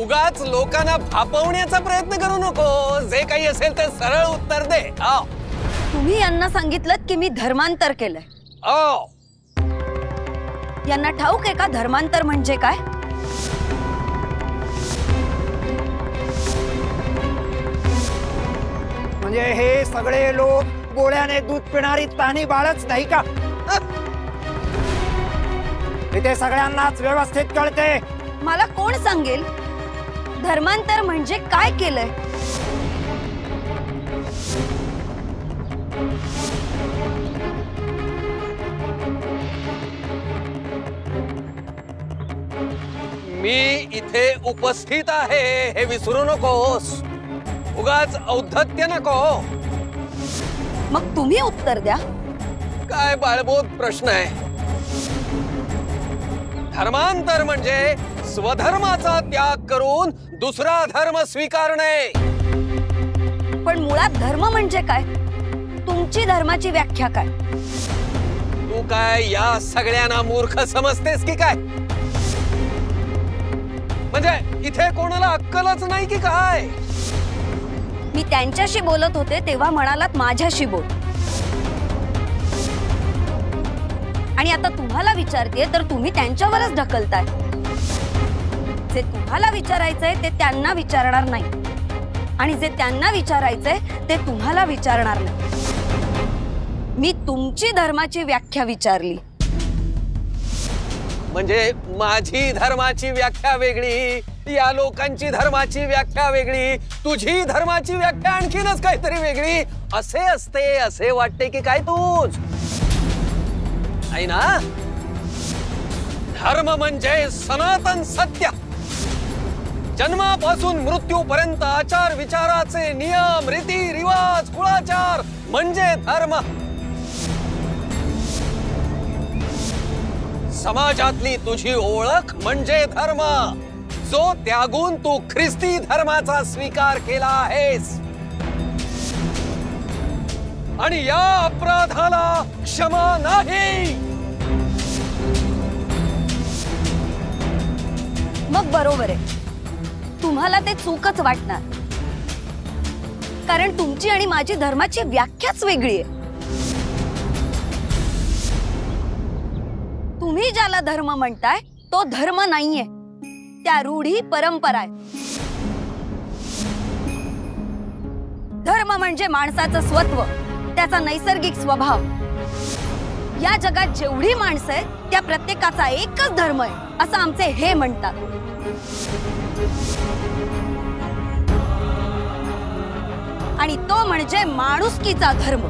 उगाच लोकांना भापवण्याचा प्रयत्न करू नको। जे काही असेल ते सरळ उत्तर दे। तुम्ही यांना सांगितलं की मी धर्मांतर केलंय। यांना ठाऊक आहे का धर्मांतर म्हणजे काय? म्हणजे हे सगळे लोक गोळ्याने दूध पिणारी तानी बाळच नाही का? इथे सगळ्यांनाच व्यवस्थित कळते। मला कोण सांगेल धर्मांतर म्हणजे काय केलंय? मी इथे उपस्थित आहे हे विसरू नकोस। उगाच औद्धत्य नको। मग तुम्ही उत्तर द्या। काय बाळबोध प्रश्न आहे? धर्मांतर म्हणजे स्वधर्माचा त्याग करून दुसरा धर्म स्वीकारणे। पण मुळात धर्म म्हणजे काय? तुमची धर्माची व्याख्या काय? तू काय या सगळ्यांना मूर्ख समजतेस की काय? म्हणजे इथे कोणाला अक्कलच नाही की काय? मी त्यांच्याशी बोलत होते तेव्हा म्हणालात माझ्याशी बोल, आणि आता तुम्हाला विचारतेय तर तुम्ही त्यांच्यावरच ढकलताय। जे तुम्हाला विचारायचंय ते त्यांना विचारणार नाही, आणि जे त्यांना विचारायचंय ते तुम्हाला विचारणार नाही। मी तुमची धर्माची व्याख्या विचारली। म्हणजे माझी धर्माची व्याख्या वेगळी, या लोकांची धर्माची व्याख्या वेगळी, तुझी धर्माची व्याख्या आणखीनच काहीतरी वेगळी असे असते असे वाटते की काय तूच? आहे ना? धर्म म्हणजे सनातन सत्य। जन्मापासून मृत्यूपर्यंत आचार विचाराचे नियम, रीती रिवाज, कुळाचार म्हणजे धर्म। समाजातली तुझी ओळख म्हणजे धर्म, जो त्यागून तू ख्रिस्ती धर्माचा स्वीकार केला आहेस। आणि या अपराधाला क्षमा नाही। मग बरोबर आहे, तुम्हाला ते चूकच वाटणार, कारण तुमची आणि माझी धर्माची व्याख्याच वेगळी आहे। तुम्ही ज्याला धर्म म्हणताय तो धर्म नाहीये, त्या रूढी परंपरा आहे। धर्म म्हणजे माणसाचं स्वत्व, त्याचा नैसर्गिक स्वभाव। या जगात जेवढी माणसं आहेत त्या प्रत्येकाचा एकच धर्म आहे असं आमचे हे म्हणतात। आणि तो म्हणजे माणुसकीचा धर्म।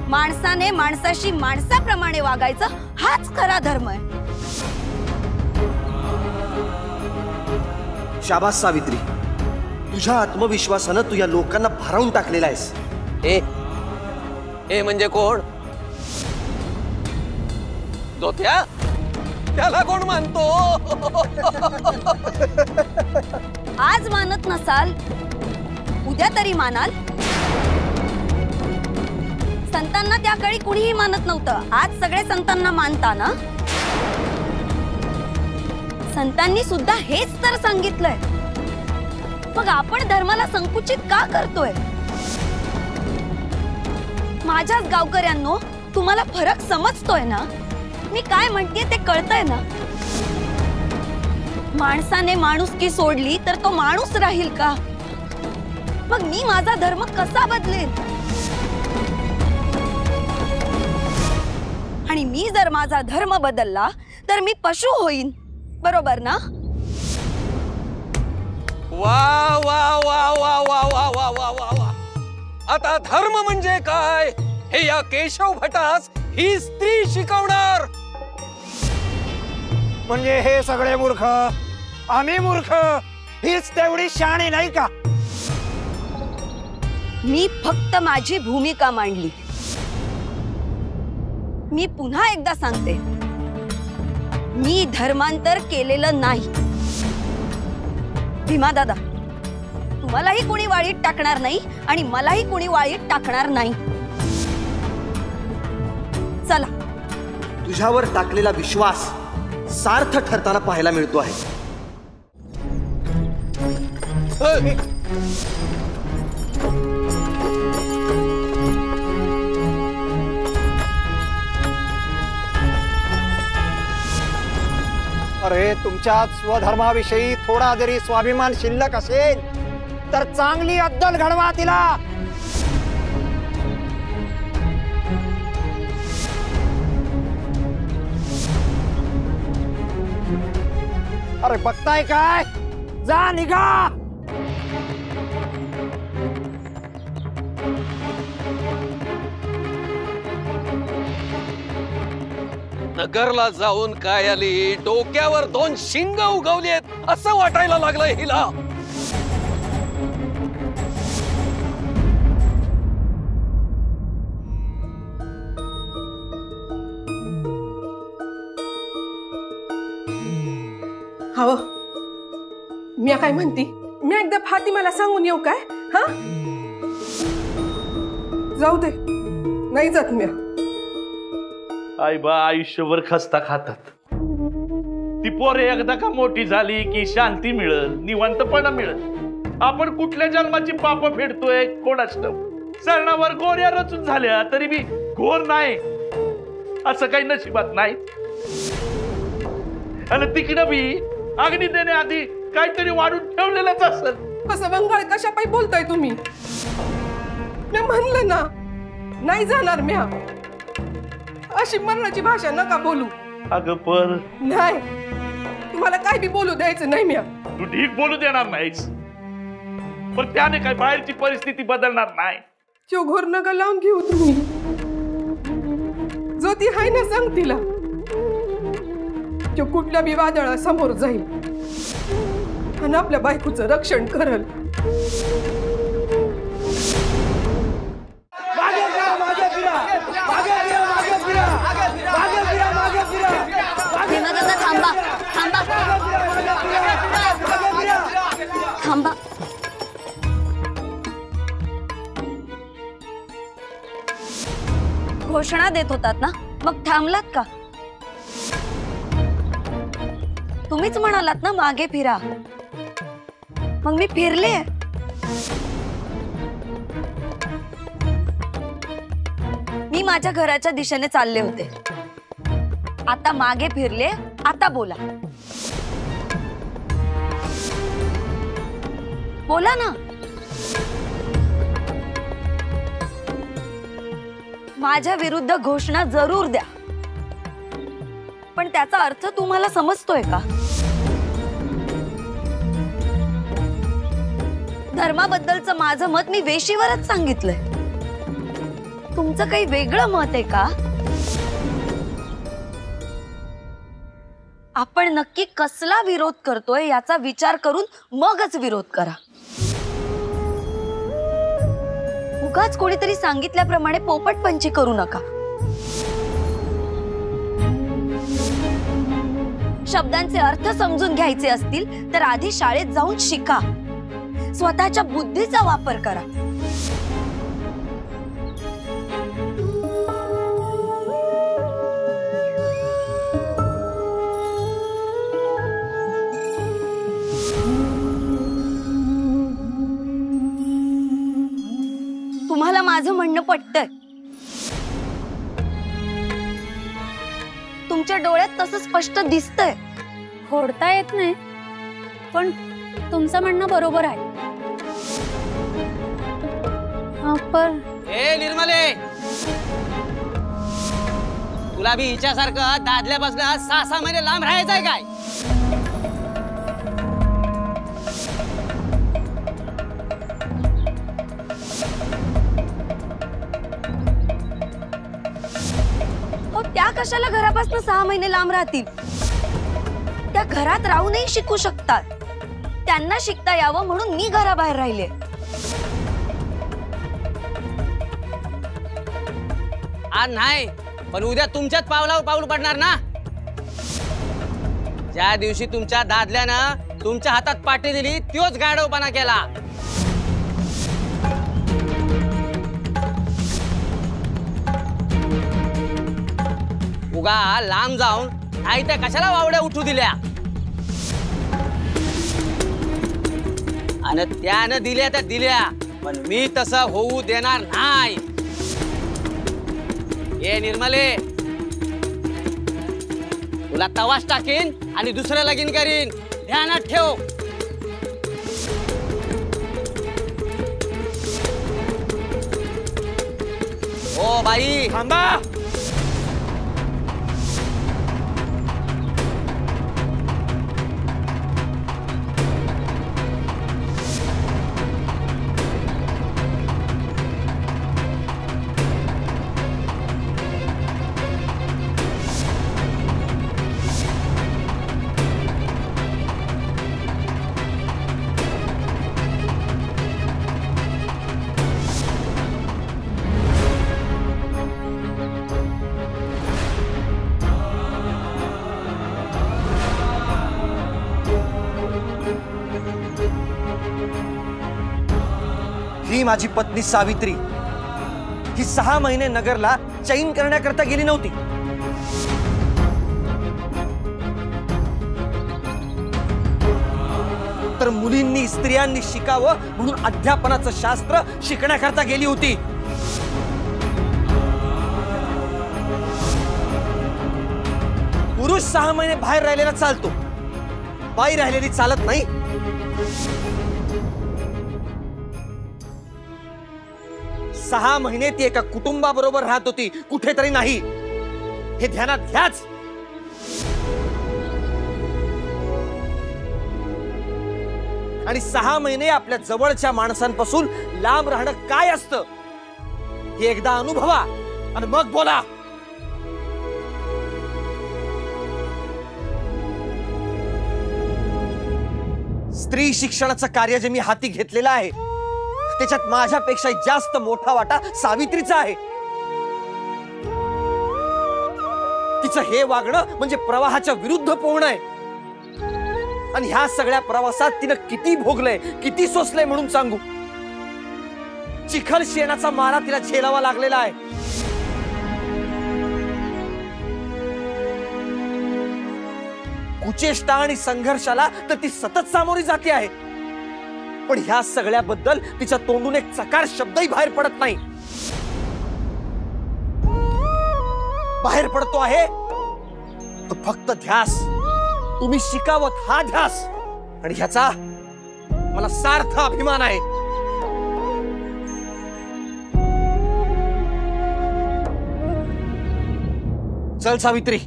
माणसाने माणसाशी माणसाप्रमाणे वागायचं हाच खरा धर्म आहे। शाबास सावित्री, तुझ्या आत्मविश्वासानं तू या लोकांना भारावून टाकलेला आहेस। हे म्हणजे कोण? तो त्याला कोण मानतो? आज मानत नसाल उद्या तरी मानाल। संतांना त्या काळी कुणीही मानत नव्हतं, आज सगळे संतांना मानता ना? संतांनी सुद्धा हेच तर सांगितलंय। मग आपण धर्माला संकुचित का करतोय? माझ्याच गावकऱ्यांनो, तुम्हाला फरक समजतोय ना? मी काय म्हणते ते कळतंय ना? माणसाने माणुसकी सोडली तर तो माणूस राहील का? मग मी माझा धर्म कसा बदलेल? आणि मी जर माझा धर्म बदलला तर मी पशु होईन, बरोबर ना? वा वा वा वा वा वा वा वा वा वा। आता धर्म म्हणजे काय हे या केशव भटास ही स्त्री शिकवणार। म्हणजे हे सगळे मूर्ख, आम्ही मूर्ख, हीच तेवढी शहाणी नाही का? मी फक्त माझी भूमिका मांडली। मी पुन्हा एकदा सांगते, मी धर्मांतर केलेलं नाही। भीमा दादा, तुम्हालाही कोणी वाळीत टाकणार नाही आणि मलाही कोणी वाळीत टाकणार नाही। चला। तुझ्यावर टाकलेला विश्वास सार्थ ठरताना पाहायला मिळतो आहे। अरे तुमच्या स्वधर्माविषयी थोडा जरी स्वाभिमान शिल्लक असेल तर चांगली अद्दल घडवा तिला. अरे बघताय काय, जा निघा. नगरला जाऊन काय आली, डोक्यावर 2 शिंग उगवलीत असं वाटायला लागलंय हिला. हवं मी काय म्हणती, मी एकदा फातिमाला सांगून येऊ काय? हा जाऊ दे, नाही जात मी. आई बा आयुष्यभर खस्ता खातात. ती पोरे एकदा का मोठी झाली की शांती मिळेल, निवांतपणा मिळेल. आपण कुठल्या जन्माची पाप फेडतोय कोणाच सरणावर गोऱ्या रचून झाल्या तरी बी घोर नाही असं काही नशिबात नाही. आणि तिकडं बी अग्नी देण्याआधी काहीतरी वाढून ठेवलेलंच असत. असं वंगाळ कशा पायी बोलताय तुम्ही? मी म्हणलं ना नाही जाणार म्या. अशी मरणाची भाषा नका बोलू. अगं पर नाही, तुम्हाला काय बी बोलू द्यायचं नाही म्या. तू ठीक बोलू देणार नाहीस, पण त्याने काय बाहेरची परिस्थिती बदलणार नाही. तो घोर नका लावून घेऊ तुम्ही. जो ती हाय ना सांग तिला, तो कुठल्या बी वादळा समोर जाईल आणि आपल्या बायकोचं रक्षण करल. हेमकाका थांबा थांबा थांबा. घोषणा देत होतात ना, मग थांबलात का? तुम्हीच म्हणालात ना मागे फिरा, मग मी फिरले. मी माझ्या घराच्या दिशेने चालले होते. आता मागे फिरले, आता बोला. बोला ना. माझ्या विरुद्ध घोषणा जरूर द्या, पण त्याचा अर्थ तुम्हाला समजतोय का? धर्माबद्दलचं माझं मत मी वेशीवरच सांगितलंय. तुमचं काही वेगळं मत आहे का? आपण नक्की कसला विरोध करतोय याचा विचार करून मगच विरोध करा. उगाच कोणीतरी सांगितल्याप्रमाणे पोपटपंची करू नका. शब्दांचे अर्थ समजून घ्यायचे असतील तर आधी शाळेत जाऊन शिका. स्वतःच्या बुद्धीचा वापर करा. तुम्हाला माझं म्हणणं पटतंय? तुमच्या डोळ्यात तसं स्पष्ट दिसतंय. फोडता येत नाही, पण तुमचं म्हणणं बरोबर आहे. पण ए निर्मले, तुला बी हिच्यासारखं दादल्यापासून 6-6 महिने लांब राहायचंय काय? त्या कशाला घरापासून 6 महिने लांब राहतील? त्या घरात राहूनही शिकू शकतात. त्यांना शिकता यावं म्हणून मी घराबाहेर राहिले. आज नाही, पण उद्या तुमच्याच पावलावर पाऊल पडणार ना. ज्या दिवशी तुमच्या दादल्यानं तुमच्या हातात पाठी दिली तोच गाढवपणा केला. उगा लांब जाऊन आई त्या कशाला वावड्या उठू दिल्या? आणि त्यानं दिल्या त्या दिल्या, पण मी तसं होऊ देणार नाही. ए निर्मले, तुला तवाच टाकीन आणि दुसरं लगीन करीन, ध्यानात ठेव. ओ बाई थांबा. ही माझी पत्नी सावित्री, ही 6 महिने नगरला चैन करण्याकरता गेली नव्हती. तर मुलींनी स्त्रियांनी शिकावं म्हणून अध्यापनाचं शास्त्र शिकण्याकरता गेली होती. पुरुष 6 महिने बाहेर राहिलेला चालतो, बाई राहिलेली चालत नाही. सहा महिने ती एका कुटुंबाबरोबर राहत होती, कुठेतरी नाही. हे ध्यानात घ्याच. आणि 6 महिने आपल्या जवळच्या माणसांपासून लांब राहणं काय असतं हे एकदा अनुभवा आणि मग बोला. स्त्री शिक्षणाचं कार्य जे मी हाती घेतलेलं आहे त्याच्यात माझ्यापेक्षा जास्त मोठा वाटा सावित्रीचा आहे. तिचं हे वागणं म्हणजे प्रवाहाच्या विरुद्ध पोहणं आहे. आणि ह्या सगळ्या प्रवासात तिनं किती भोगलंय, किती सोसलंय म्हणून सांगू. चिखल शेणाचा मारा तिला झेलावा लागलेला आहे. कुचेष्टा आणि संघर्षाला तर ती सतत सामोरी जाते आहे. पण ह्या सगळ्याबद्दल तिच्या तोंडून एक चकार शब्दही बाहेर पडत नाही. बाहेर पडतो आहे तो फक्त ध्यास. तुम्ही शिकावत हा ध्यास, आणि ह्याचा मला सार्थ अभिमान आहे. चल सावित्री.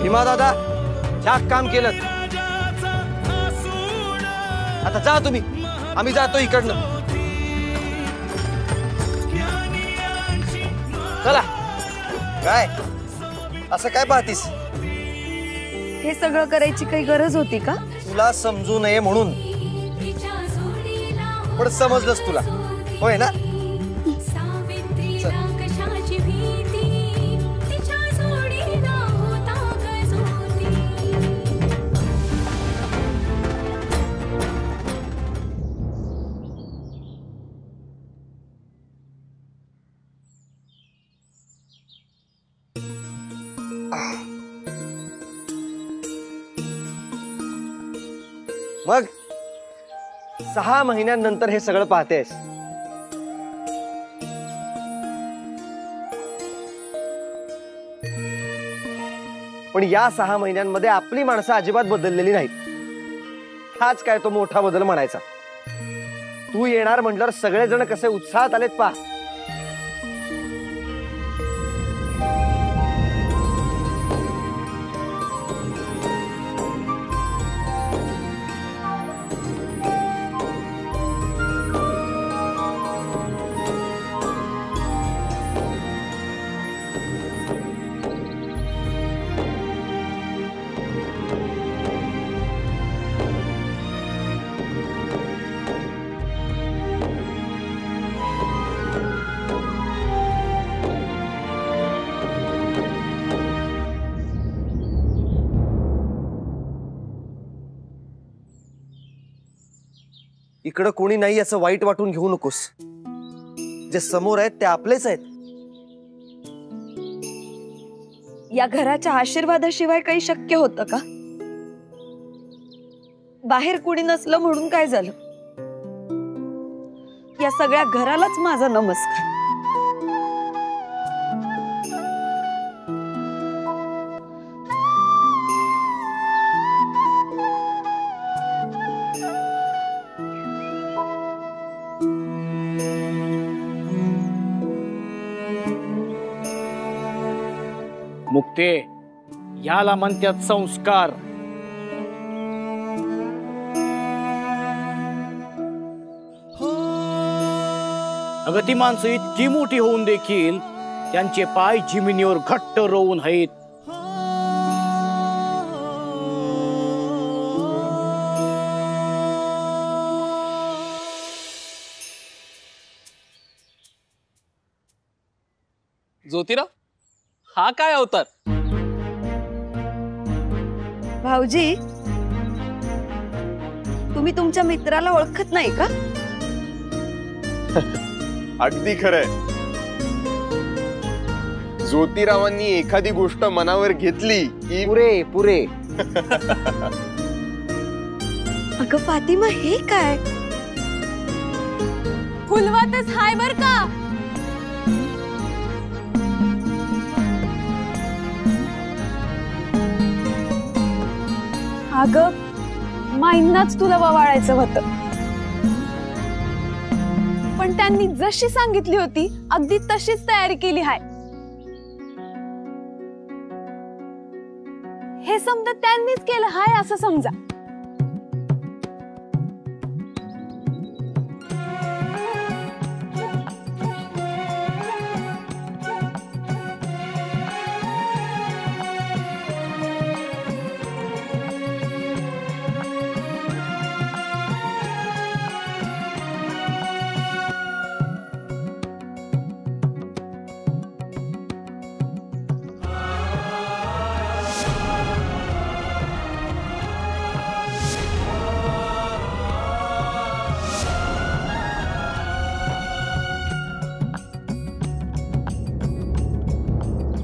भीमा दादा ह्या काम केलं. आता जा तुम्ही, आम्ही जातो इकडनं. चला. काय असं काय पाहतीस? हे सगळं करायची काही गरज होती का? तुला समजू नये म्हणून. पण समजलंस तुला, होय ना? मग 6 महिन्यांनंतर हे सगळं पाहतेस. पण या 6 महिन्यांमध्ये आपली माणसं अजिबात बदललेली नाहीत. हाच काय तो मोठा बदल म्हणायचा. तू येणार म्हटल्यावर सगळेजण कसे उत्साहात आलेत पहा. इकडं कोणी नाही असं वाईट वाटून घेऊ नकोस. जे समोर आहेत ते आपलेच आहेत. या घराच्या आशीर्वादाशिवाय काही शक्य होतं का? बाहेर कुणी नसलं म्हणून काय झालं? या सगळ्या घरालाच माझा नमस्कार. मुक्ते, याला म्हणतात संस्कार. अगं ती माणसं इतकी मोठी होऊन देखील त्यांचे पाय जिमिनीवर घट्ट रोवून आहेत. ज्योतिराव, हा काय अवतार? भाऊजी, तुम्ही तुमच्या मित्राला ओळखत नाही का? अगदी खरंय. ज्योतिरावांनी एखादी गोष्ट मनावर घेतली की पुरे पुरे. अगं फातिमा, हे काय? फुलवातच हाय बर का. अगं माईंनाच तुला ववाळायचं होतं, पण त्यांनी जशी सांगितली होती अगदी तशीच तयारी केली हाय. हे समजा त्यांनीच केलं हाय असं समजा.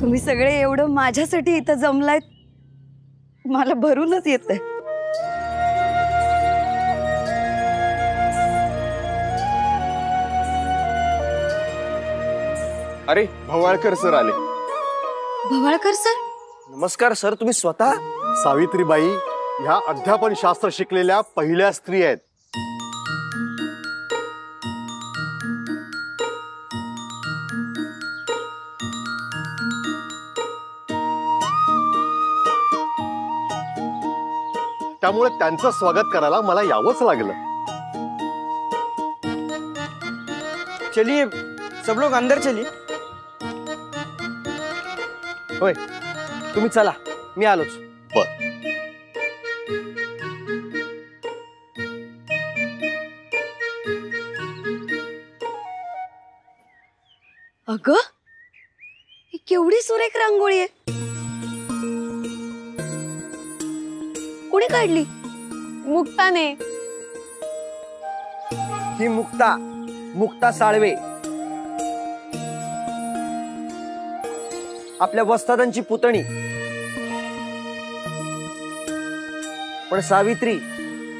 तुम्ही सगळे एवढं माझ्यासाठी इथं जमलायत, मला भरूनच येतंय. अरे भवाळकर सर आले. भवाळकर सर? नमस्कार सर. तुम्ही स्वतः? सावित्रीबाई ह्या अध्यापन शास्त्र शिकलेल्या पहिल्या स्त्री आहेत. त्यामुळे त्यांचं स्वागत करायला मला यावंच लागलं. चलिए सब लोग अंदर चलिए. होय, तुम्ही चला, मी आलोच. अगं, ही केवढी सुरेख रांगोळी आहे. कोणी काढली? मुक्ताने. ही मुक्ता साळवे, आपल्या वस्तादांची पुतणी. पण सावित्री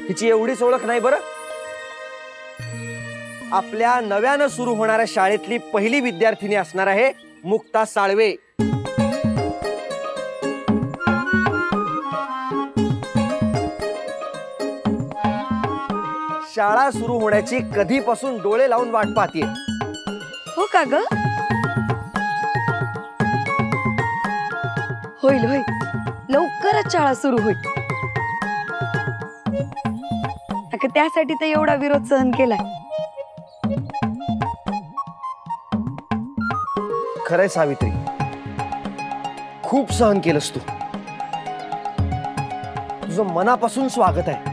हिची एवढीच ओळख नाही बरं. आपल्या नव्यानं सुरू होणाऱ्या शाळेतली पहिली विद्यार्थिनी असणार आहे मुक्ता साळवे. शाळा सुरू होण्याची कधीपासून डोळे लावून वाट पाहतीये. हो का ग? होईल होईल, लवकरच शाळा सुरू होईल. अगं त्यासाठी तर एवढा विरोध सहन केलाय. खरंय सावित्री, खूप सहन केलंस तू. तुझं मनापासून स्वागत आहे.